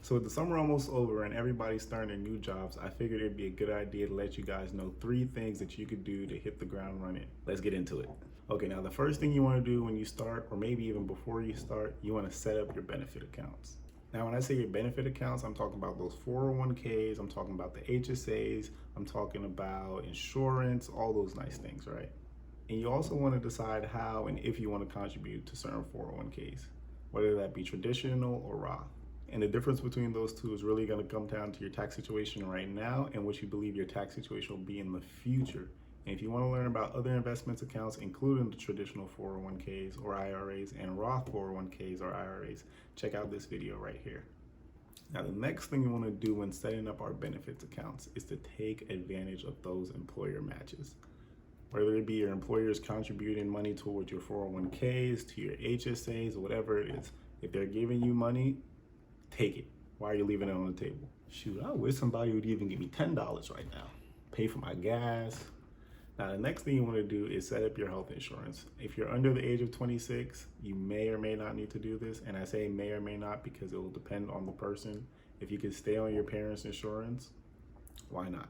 So with the summer almost over and everybody's starting their new jobs, I figured it'd be a good idea to let you guys know 3 things that you could do to hit the ground running. Let's get into it. Okay, now the first thing you want to do when you start, or maybe even before you start, you want to set up your benefit accounts. Now, when I say your benefit accounts, I'm talking about those 401ks, I'm talking about the HSAs, I'm talking about insurance, all those nice things, right? And you also want to decide how and if you want to contribute to certain 401ks, whether that be traditional or Roth. And the difference between those two is really going to come down to your tax situation right now and what you believe your tax situation will be in the future. And if you want to learn about other investments accounts, including the traditional 401ks or IRAs and Roth 401ks or IRAs, check out this video right here. Now, the next thing you want to do when setting up our benefits accounts is to take advantage of those employer matches. Whether it be your employers contributing money towards your 401ks, to your HSAs, whatever it is, if they're giving you money, take it. Why are you leaving it on the table? Shoot, I wish somebody would even give me $10 right now. Pay for my gas. Now, the next thing you want to do is set up your health insurance. If you're under the age of 26, you may or may not need to do this. And I say may or may not because it will depend on the person. If you can stay on your parents' insurance, why not?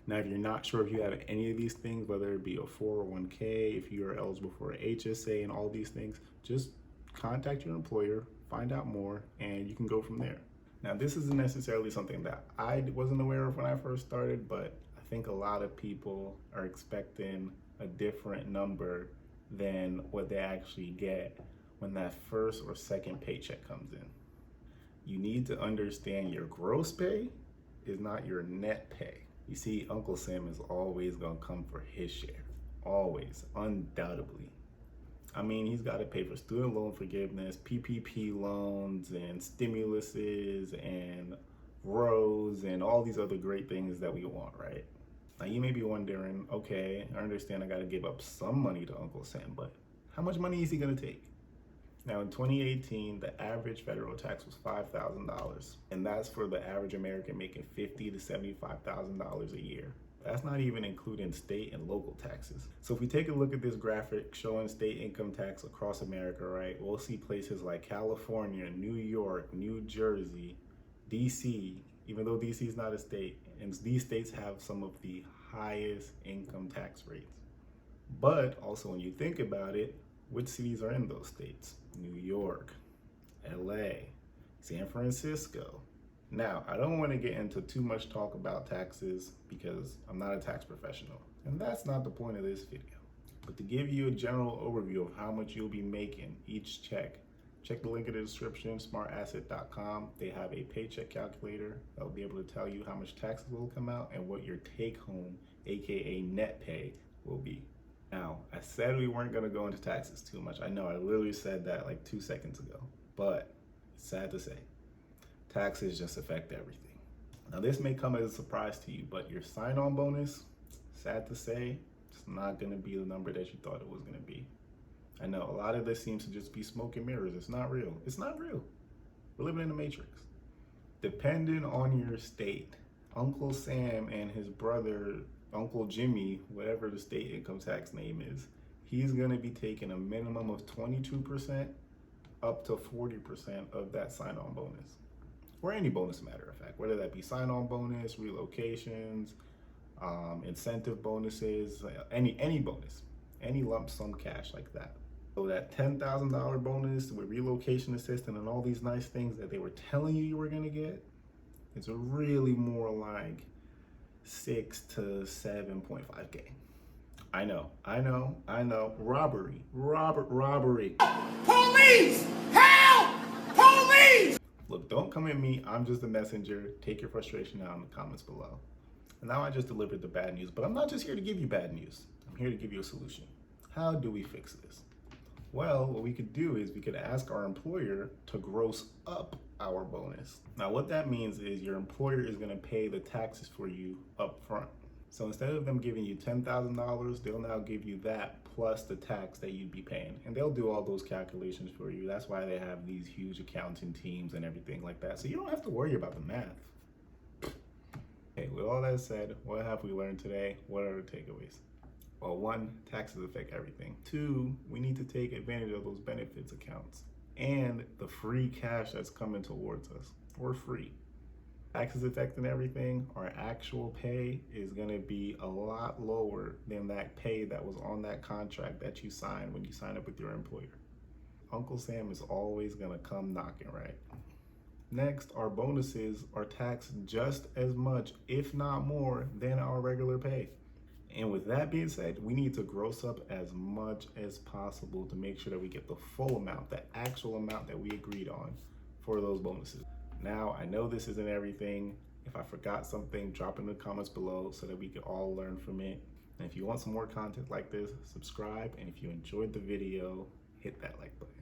Now, if you're not sure if you have any of these things, whether it be a 401k, if you are eligible for an HSA and all these things, just contact your employer, find out more, and you can go from there. Now, this isn't necessarily something that I wasn't aware of when I first started, but I think a lot of people are expecting a different number than what they actually get when that first or second paycheck comes in. You need to understand your gross pay is not your net pay. You see, Uncle Sam is always gonna come for his share, always, undoubtedly. I mean, he's got to pay for student loan forgiveness, PPP loans, and stimuluses, and ROSE, and all these other great things that we want, right? Now, you may be wondering, okay, I understand I got to give up some money to Uncle Sam, but how much money is he going to take? Now, in 2018, the average federal tax was $5,000, and that's for the average American making $50,000 to $75,000 a year. That's not even including state and local taxes. So if we take a look at this graphic showing state income tax across America, right, we'll see places like California, New York, New Jersey, DC, even though DC is not a state, and these states have some of the highest income tax rates. But also when you think about it, which cities are in those states? New York, LA, San Francisco. Now, I don't want to get into too much talk about taxes because I'm not a tax professional, and that's not the point of this video. But to give you a general overview of how much you'll be making each check the link in the description, smartasset.com. They have a paycheck calculator that will be able to tell you how much taxes will come out and what your take home, aka net pay, will be. Now, I said we weren't going to go into taxes too much. I know, I literally said that like 2 seconds ago, but it's sad to say. Taxes just affect everything. Now, this may come as a surprise to you, but your sign-on bonus, sad to say, it's not going to be the number that you thought it was going to be. I know a lot of this seems to just be smoke and mirrors. It's not real. It's not real. We're living in a matrix. Depending on your state, Uncle Sam and his brother, Uncle Jimmy, whatever the state income tax name is, he's going to be taking a minimum of 22% up to 40% of that sign-on bonus. Or any bonus, matter of fact, whether that be sign-on bonus, relocations, incentive bonuses, any bonus, any lump sum cash like that. So that $10,000 bonus with relocation assistance and all these nice things that they were telling you were gonna get, it's really more like 6 to 7.5K. I know, robbery. Police! Help! Police! Look, don't come at me, I'm just a messenger. Take your frustration out in the comments below. And now I just delivered the bad news, but I'm not just here to give you bad news. I'm here to give you a solution. How do we fix this? Well, what we could do is we could ask our employer to gross up our bonus. Now, what that means is your employer is gonna pay the taxes for you up front. So instead of them giving you $10,000, they'll now give you that plus the tax that you'd be paying. And they'll do all those calculations for you. That's why they have these huge accounting teams and everything like that. So you don't have to worry about the math. Okay, with all that said, what have we learned today? What are the takeaways? Well, 1, taxes affect everything. 2, we need to take advantage of those benefits accounts and the free cash that's coming towards us. or free. Taxes affecting everything, our actual pay is going to be a lot lower than that pay that was on that contract that you signed when you signed up with your employer. Uncle Sam is always going to come knocking, right? Next, our bonuses are taxed just as much, if not more, than our regular pay. And with that being said, we need to gross up as much as possible to make sure that we get the full amount, the actual amount that we agreed on for those bonuses. Now, I know this isn't everything. If I forgot something, drop it in the comments below so that we can all learn from it. And if you want some more content like this, subscribe. And if you enjoyed the video, hit that like button.